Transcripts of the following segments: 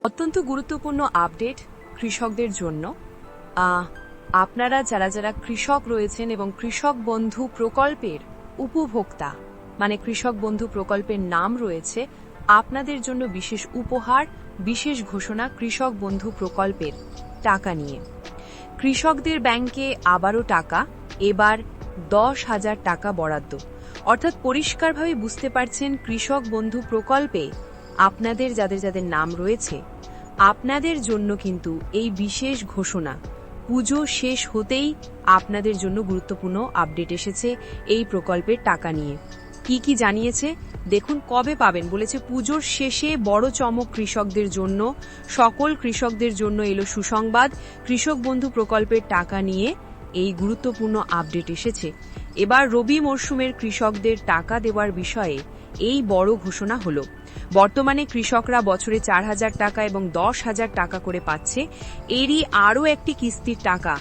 অত্যন্ত গুরুত্বপূর্ণ আপডেট কৃষকদের জন্য। আপনারা যারা যারা কৃষক রয়েছেন এবং কৃষক বন্ধু প্রকল্পের উপভোক্তা, মানে কৃষক বন্ধু প্রকল্পের নাম রয়েছে, আপনাদের জন্য বিশেষ উপহার, বিশেষ ঘোষণা কৃষক বন্ধু প্রকল্পের টাকা নিয়ে। কৃষকদের ব্যাংকে আবারও টাকা, এবার 10,000 টাকা বরাদ্দ। অর্থাৎ পরিষ্কারভাবে বুঝতে পারছেন কৃষক বন্ধু প্রকল্পে আপনাদের যাদের যাদের নাম রয়েছে, আপনাদের জন্য কিন্তু এই বিশেষ ঘোষণা পুজো শেষ হতেই আপনাদের জন্য গুরুত্বপূর্ণ আপডেট এসেছে এই প্রকল্পের টাকা নিয়ে। কি কি জানিয়েছে দেখুন। কবে পাবেন বলেছে, পুজোর শেষে বড় চমক কৃষকদের জন্য। সকল কৃষকদের জন্য এলো সুসংবাদ, কৃষক বন্ধু প্রকল্পের টাকা নিয়ে এই গুরুত্বপূর্ণ আপডেট এসেছে। এবার রবি মরশুমের কৃষকদের টাকা দেওয়ার বিষয়ে এই বড় ঘোষণা হলো। বর্তমানে কৃষকরা বছরে 4,000 টাকা এবং 10,000 টাকা করে পাচ্ছে। এরই আরও একটি কিস্তির টাকা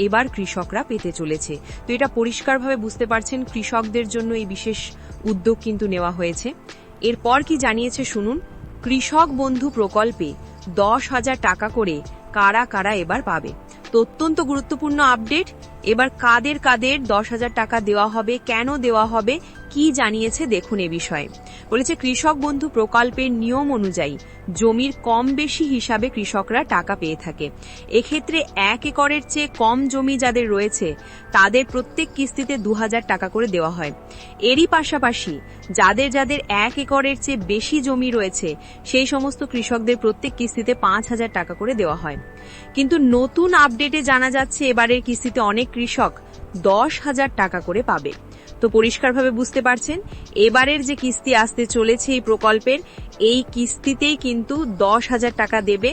এবার কৃষকরা পেতে চলেছে। তো এটা পরিষ্কারভাবে বুঝতে পারছেন কৃষকদের জন্য এই বিশেষ উদ্যোগ কিন্তু নেওয়া হয়েছে। এরপর কি জানিয়েছে শুনুন। কৃষক বন্ধু প্রকল্পে 10,000 টাকা করে কারা কারা এবার পাবে। তো অত্যন্ত গুরুত্বপূর্ণ আপডেট। এবার কাদের কাদের 10,000 টাকা দেওয়া হবে, কেন দেওয়া হবে, কি জানিয়েছে দেখুন। এ বিষয়ে বলেছে, কৃষক বন্ধু প্রকল্পের নিয়ম অনুযায়ী জমির কম বেশি হিসাবে কৃষকরা টাকা পেয়ে থাকে। এক্ষেত্রে 1 একরের চেয়ে কম জমি যাদের রয়েছে তাদের প্রত্যেক কিস্তিতে 2,000 টাকা করে দেওয়া হয়। এরই পাশাপাশি যাদের যাদের 1 একরের চেয়ে বেশি জমি রয়েছে সেই সমস্ত কৃষকদের প্রত্যেক কিস্তিতে 5,000 টাকা করে দেওয়া হয়। কিন্তু নতুন আপডেটে জানা যাচ্ছে এবারের কিস্তিতে অনেক কৃষক 10,000 টাকা করে পাবে। তো পরিষ্কারভাবে বুঝতে পারছেন এবারের যে কিস্তি আসতে চলেছে এই প্রকল্পের, এই কিস্তিতেই কিন্তু 10,000 টাকা দেবে।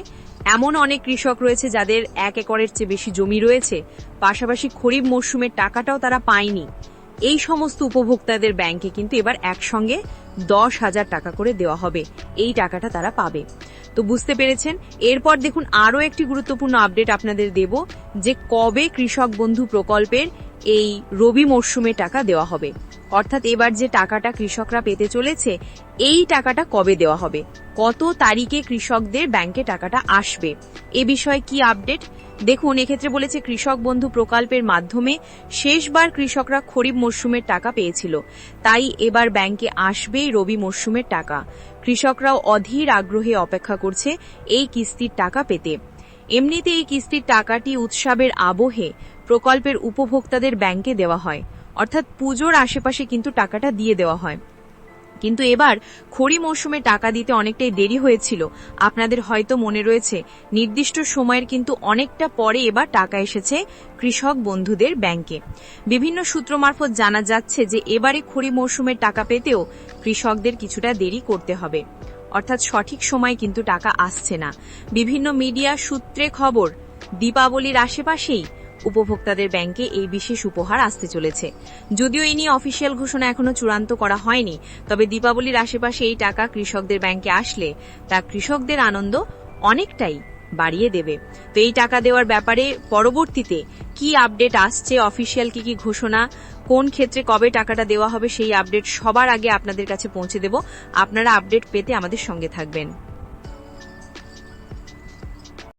এমন অনেক কৃষক রয়েছে যাদের 1 একরের চেয়ে বেশি জমি রয়েছে, পাশাপাশি খরিফ মরশুমের টাকাটাও তারা পায়নি। এই সমস্ত উপভোক্তাদের ব্যাংকে কিন্তু এবার একসঙ্গে 10,000 টাকা করে দেওয়া হবে। এই টাকাটা তারা পাবে। তো বুঝতে পেরেছেন। এরপর দেখুন আরও একটি গুরুত্বপূর্ণ আপডেট আপনাদের দেব, যে কবে কৃষক বন্ধু প্রকল্পের এই রবি মরশুমে টাকা দেওয়া হবে। অর্থাৎ এবার যে টাকাটা কৃষকরা পেতে চলেছে, এই টাকাটা কবে দেওয়া হবে, কত তারিখে কৃষকদের ব্যাংকে টাকাটা আসবে, এ বিষয়ে কি আপডেট দেখুন। এক্ষেত্রে বলেছে, কৃষক বন্ধু প্রকল্পের মাধ্যমে শেষবার কৃষকরা খরিফ মরশুমের টাকা পেয়েছিল, তাই এবার ব্যাংকে আসবে রবি মরশুমের টাকা। কৃষকরাও অধীর আগ্রহে অপেক্ষা করছে এই কিস্তির টাকা পেতে। এমনিতে এই কিস্তির টাকাটি উৎসবের আবহে প্রকল্পের উপভোক্তাদের ব্যাংকে দেওয়া হয়, অর্থাৎ পুজোর আশেপাশে কিন্তু টাকাটা দিয়ে দেওয়া হয়। কিন্তু এবার খরিফ মৌসুমে টাকা দিতে অনেকটাই দেরি হয়েছিল। আপনাদের হয়তো মনে রয়েছে নির্দিষ্ট সময়ের কিন্তু অনেকটা পরে এবার টাকা এসেছে কৃষক বন্ধুদের ব্যাংকে। বিভিন্ন সূত্র মারফত জানা যাচ্ছে যে এবারে খরিফ মৌসুমের টাকা পেতেও কৃষকদের কিছুটা দেরি করতে হবে, অর্থাৎ সঠিক সময় কিন্তু টাকা আসছে না। বিভিন্ন মিডিয়া সূত্রে খবর, দীপাবলির আশেপাশেই উপভোক্তাদের ব্যাংকে এই বিশেষ উপহার আসতে চলেছে। যদিও এই নিয়ে অফিসিয়াল ঘোষণা এখনো চূড়ান্ত করা হয়নি, তবে দীপাবলির আশেপাশে এই টাকা কৃষকদের ব্যাংকে আসলে তা কৃষকদের আনন্দ অনেকটাই বাড়িয়ে দেবে। তো এই টাকা দেওয়ার ব্যাপারে পরবর্তীতে কি আপডেট আসছে, অফিসিয়াল কি কি ঘোষণা, কোন ক্ষেত্রে কবে টাকাটা দেওয়া হবে, সেই আপডেট সবার আগে আপনাদের কাছে পৌঁছে দেব। আপনারা আপডেট পেতে আমাদের সঙ্গে থাকবেন।